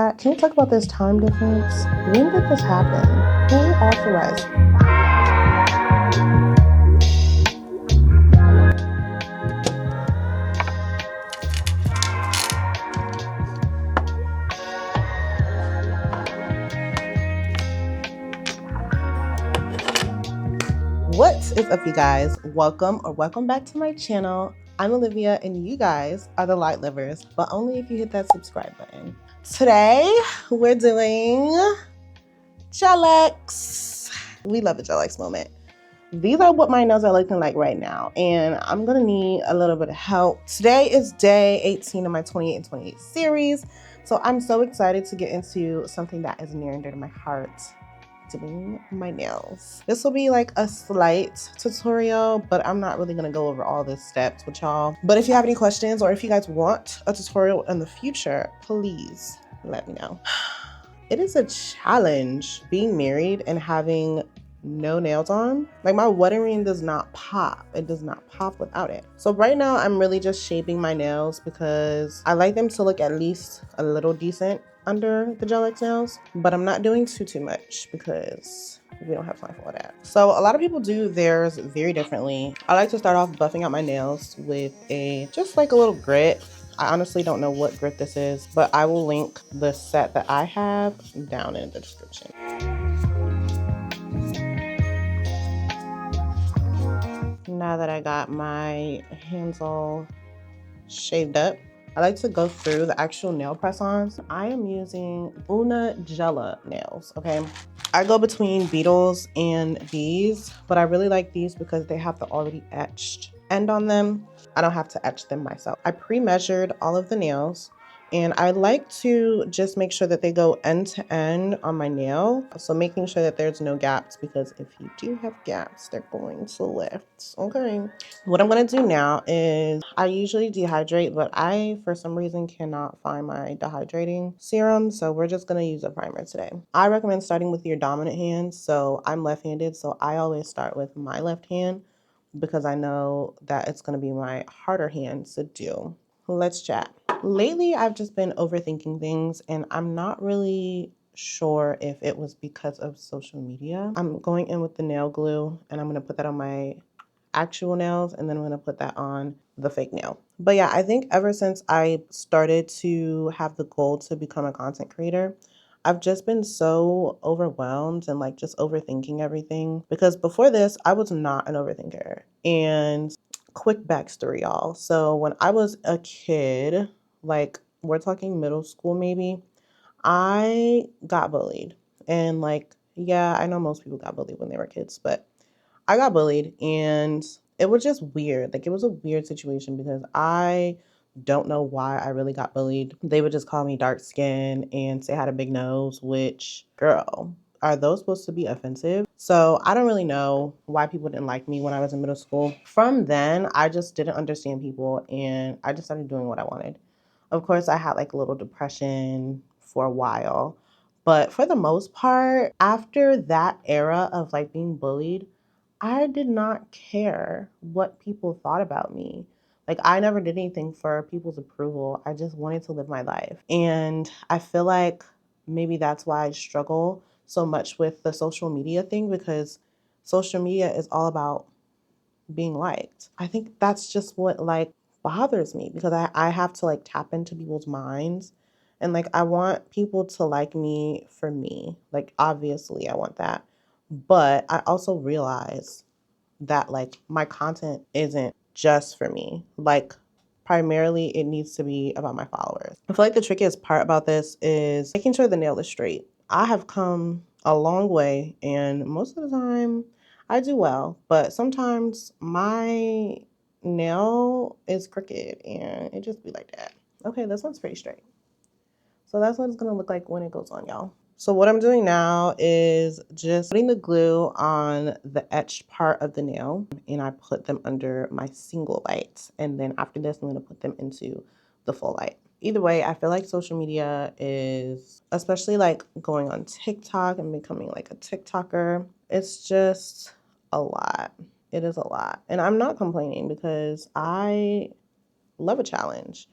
chat, can we talk about this time difference? When did this happen? Who authorized it? What is up, you guys? Welcome back to my channel. I'm Olivia and you guys are the light livers, but only if you hit that subscribe button. Today we're doing Gel-X. We love a Gel-X moment. These are what my nails are looking like right now, and I'm gonna need a little bit of help. Today is day 18 of my 28 and 28 series, so I'm so excited to get into something that is near and dear to my heart, doing my nails. This will be like a slight tutorial, but I'm not really gonna go over all the steps with y'all. But if you have any questions or if you guys want a tutorial in the future, please let me know. It is a challenge being married and having no nails on. Like, my wedding ring does not pop. It does not pop without it. So right now I'm really just shaping my nails because I like them to look at least a little decent under the Gel-X nails, but I'm not doing too much because we don't have time for that. So a lot of people do theirs very differently. I like to start off buffing out my nails with just like a little grit. I honestly don't know what grit this is, but I will link the set that I have down in the description. Now that I got my hands all shaved up, I like to go through the actual nail press-ons. I am using Una Gela nails, okay? I go between Beetles and these, but I really like these because they have the already etched end on them. I don't have to etch them myself. I pre-measured all of the nails, and I like to just make sure that they go end to end on my nail. So making sure that there's no gaps, because if you do have gaps, they're going to lift, okay? What I'm gonna do now is, I usually dehydrate, but I, for some reason, cannot find my dehydrating serum. So we're just gonna use a primer today. I recommend starting with your dominant hand. So I'm left-handed, so I always start with my left hand because I know that it's gonna be my harder hand to do. Let's chat. Lately, I've just been overthinking things, and I'm not really sure if it was because of social media. I'm going in with the nail glue, and I'm gonna put that on my actual nails, and then I'm gonna put that on the fake nail. But yeah, I think ever since I started to have the goal to become a content creator, I've just been so overwhelmed and like just overthinking everything, because before this, I was not an overthinker. And quick backstory, y'all. So when I was a kid, like we're talking middle school maybe, I got bullied. And like, yeah, I know most people got bullied when they were kids, but I got bullied, and it was just weird. Like, it was a weird situation because I don't know why I really got bullied. They would just call me dark skin and say I had a big nose, which, girl, are those supposed to be offensive? So I don't really know why people didn't like me when I was in middle school. From then, I just didn't understand people, and I just started doing what I wanted. Of course, I had like a little depression for a while, but for the most part, after that era of like being bullied, I did not care what people thought about me. Like, I never did anything for people's approval. I just wanted to live my life. And I feel like maybe that's why I struggle so much with the social media thing, because social media is all about being liked. I think that's just what like bothers me, because I have to like tap into people's minds, and like I want people to like me for me. Like, obviously I want that. But I also realize that like my content isn't just for me. Like, primarily it needs to be about my followers. I feel like the trickiest part about this is making sure the nail is straight. I have come a long way, and most of the time I do well, but sometimes my nail is crooked and it just be like that. Okay, this one's pretty straight. So that's what it's gonna look like when it goes on, y'all. So what I'm doing now is just putting the glue on the etched part of the nail, and I put them under my single light. And then after this, I'm gonna put them into the full light. Either way, I feel like social media is, especially like going on TikTok and becoming like a TikToker, it's just a lot. It is a lot. And I'm not complaining because I love a challenge.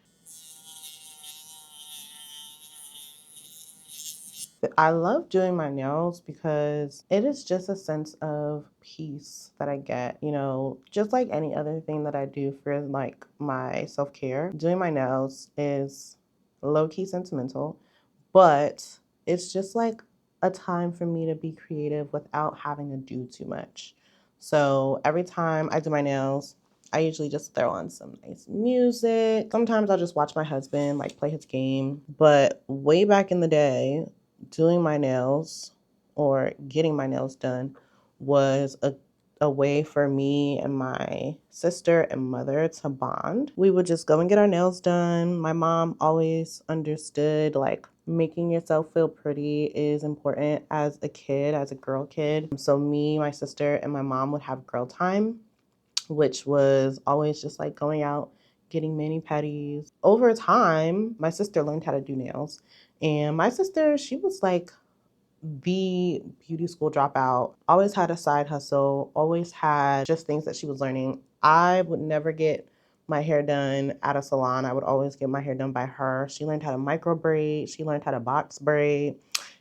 I love doing my nails because it is just a sense of peace that I get, you know, just like any other thing that I do for like my self-care. Doing my nails is low-key sentimental, but it's just like a time for me to be creative without having to do too much. So every time I do my nails, I usually just throw on some nice music. Sometimes I'll just watch my husband like play his game. But way back in the day, doing my nails or getting my nails done was a way for me and my sister and mother to bond. We would just go and get our nails done. My mom always understood like making yourself feel pretty is important as a kid, as a girl kid. So me, my sister, and my mom would have girl time, which was always just like going out, getting mani-pedis. Over time, my sister learned how to do nails. And my sister, she was like the beauty school dropout, always had a side hustle, always had just things that she was learning. I would never get my hair done at a salon. I would always get my hair done by her. She learned how to microbraid. She learned how to box braid.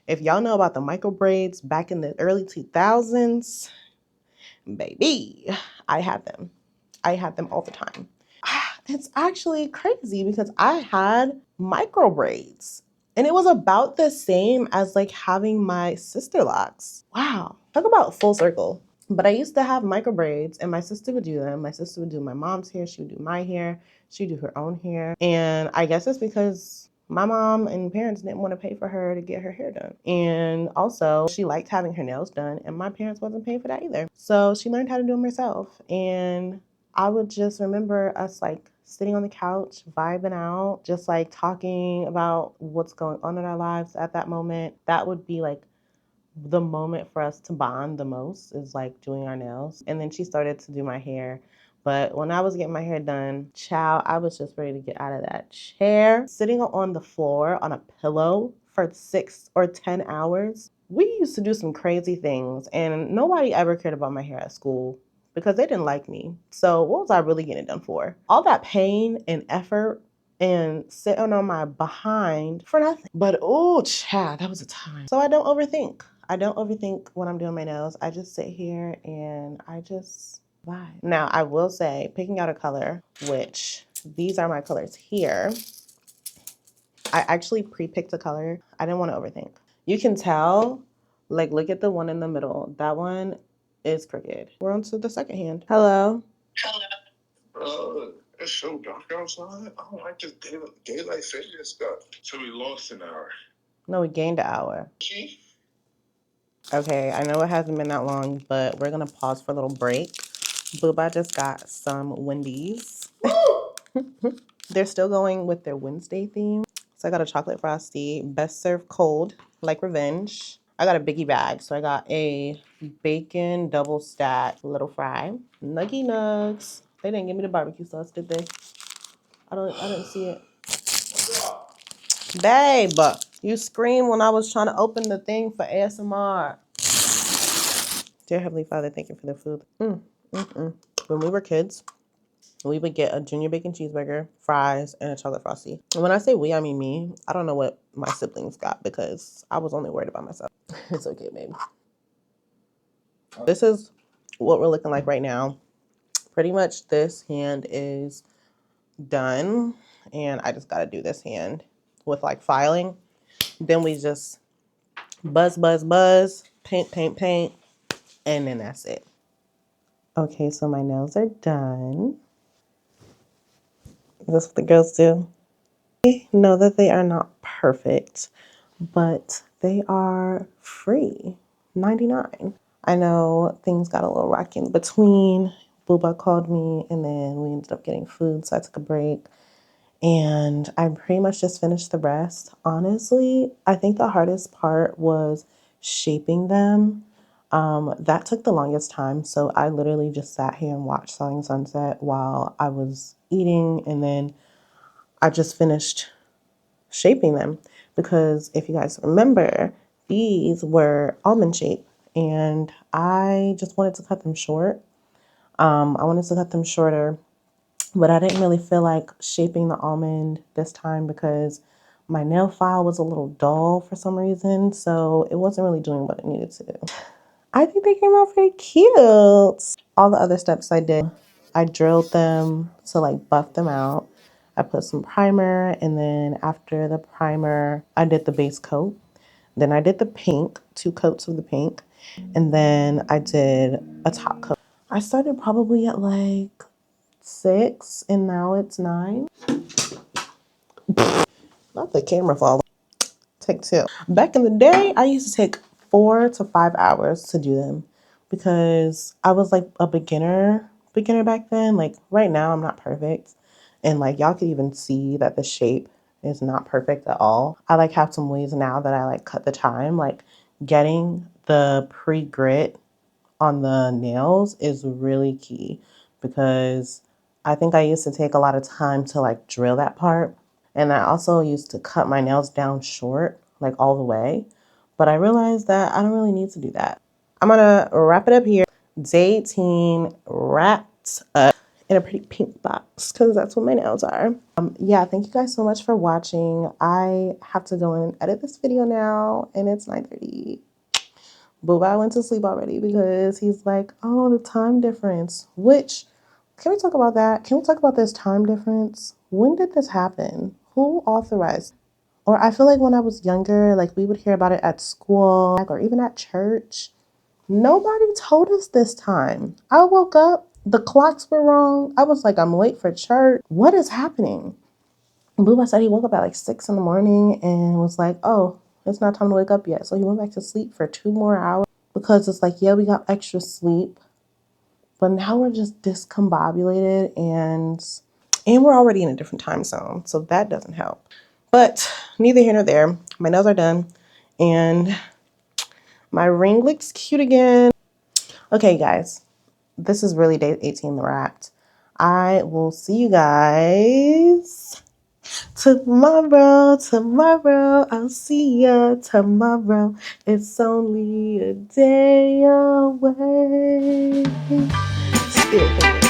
If y'all know about the microbraids back in the early 2000s, baby, I had them. I had them all the time. It's actually crazy because I had micro braids and it was about the same as like having my sister locks. Wow. Talk about full circle. But I used to have micro braids and my sister would do them. My sister would do my mom's hair. She would do my hair. She'd do her own hair. And I guess it's because my mom and parents didn't want to pay for her to get her hair done. And also she liked having her nails done and my parents wasn't paying for that either. So she learned how to do them herself. And I would just remember us like sitting on the couch, vibing out, just like talking about what's going on in our lives at that moment. That would be like the moment for us to bond the most, is like doing our nails. And then she started to do my hair. But when I was getting my hair done, child, I was just ready to get out of that chair. Sitting on the floor on a pillow for 6 or 10 hours. We used to do some crazy things and nobody ever cared about my hair at school because they didn't like me. So what was I really getting it done for? All that pain and effort and sitting on my behind for nothing. But oh, child, that was a time. So I don't overthink. I don't overthink when I'm doing my nails. I just sit here and I just vibe. Now, I will say, picking out a color, which these are my colors here. I actually pre-picked a color. I didn't want to overthink. You can tell, like, look at the one in the middle. That one is crooked. We're on to the second hand. Hello. It's so dark outside. I don't like this daylight saving stuff. So we lost an hour. No, we gained an hour. Okay, I know it hasn't been that long, but we're gonna pause for a little break. Booba just got some Wendy's. They're still going with their Wednesday theme. So I got a chocolate frosty, best served cold, like revenge. I got a biggie bag, so I got a bacon double stack little fry, nuggy nugs. They didn't give me the barbecue sauce, did they? I didn't see it. Babe, you screamed when I was trying to open the thing for ASMR. Dear Heavenly Father, thank you for the food. When we were kids, we would get a junior bacon cheeseburger, fries, and a chocolate frosty. And when I say we, I mean me. I don't know what my siblings got because I was only worried about myself. It's okay, babe. This is what we're looking like right now. Pretty much this hand is done. And I just got to do this hand with like filing. Then we just buzz, buzz, buzz, paint, paint, paint. And then that's it. Okay, so my nails are done. That's what the girls do. I know that they are not perfect, but they are free. 99. I know things got a little rocky in between. Booba called me and then we ended up getting food, so I took a break. And I pretty much just finished the rest. Honestly, I think the hardest part was shaping them. That took the longest time. So I literally just sat here and watched Selling Sunset while I was eating. And then I just finished shaping them. Because if you guys remember, these were almond shape. And I just wanted to cut them short. I wanted to cut them shorter. But I didn't really feel like shaping the almond this time because My nail file was a little dull for some reason, so it wasn't really doing what it needed to do. I think they came out pretty cute. All the other steps I did, I drilled them to like buff them out. I put some primer, and then after the primer, I did the base coat. Then I did the pink, 2 coats of the pink, and then I did a top coat. I started probably at like 6, and now it's 9. Not the camera falling. Take 2. Back in the day, I used to take 4 to 5 hours to do them because I was like a beginner back then. Like right now, I'm not perfect, and like y'all can even see that the shape is not perfect at all. I like have some ways now that I like cut the time. Like getting the pre-grit on the nails is really key because I think I used to take a lot of time to like drill that part. And I also used to cut my nails down short, like all the way. But I realized that I don't really need to do that. I'm gonna wrap it up here. Day 18 wrapped up in a pretty pink box because that's what my nails are. Yeah, thank you guys so much for watching. I have to go and edit this video now, and it's 9:30. Booba went to sleep already because he's like, oh, the time difference. Which, can we talk about that? Can we talk about this time difference? When did this happen? Who authorized? Or I feel like when I was younger, like we would hear about it at school or even at church. Nobody told us this time. I woke up, the clocks were wrong. I was like, I'm late for church. What is happening? Booba said he woke up at like 6 in the morning and was like, oh, it's not time to wake up yet. So he went back to sleep for 2 more hours because it's like, yeah, we got extra sleep, but now we're just discombobulated and we're already in a different time zone. So that doesn't help. But neither here nor there. My nails are done and my ring looks cute again. Okay, guys, this is really day 18 wrapped. I will see you guys tomorrow. I'll see ya tomorrow. It's only a day away. Spirit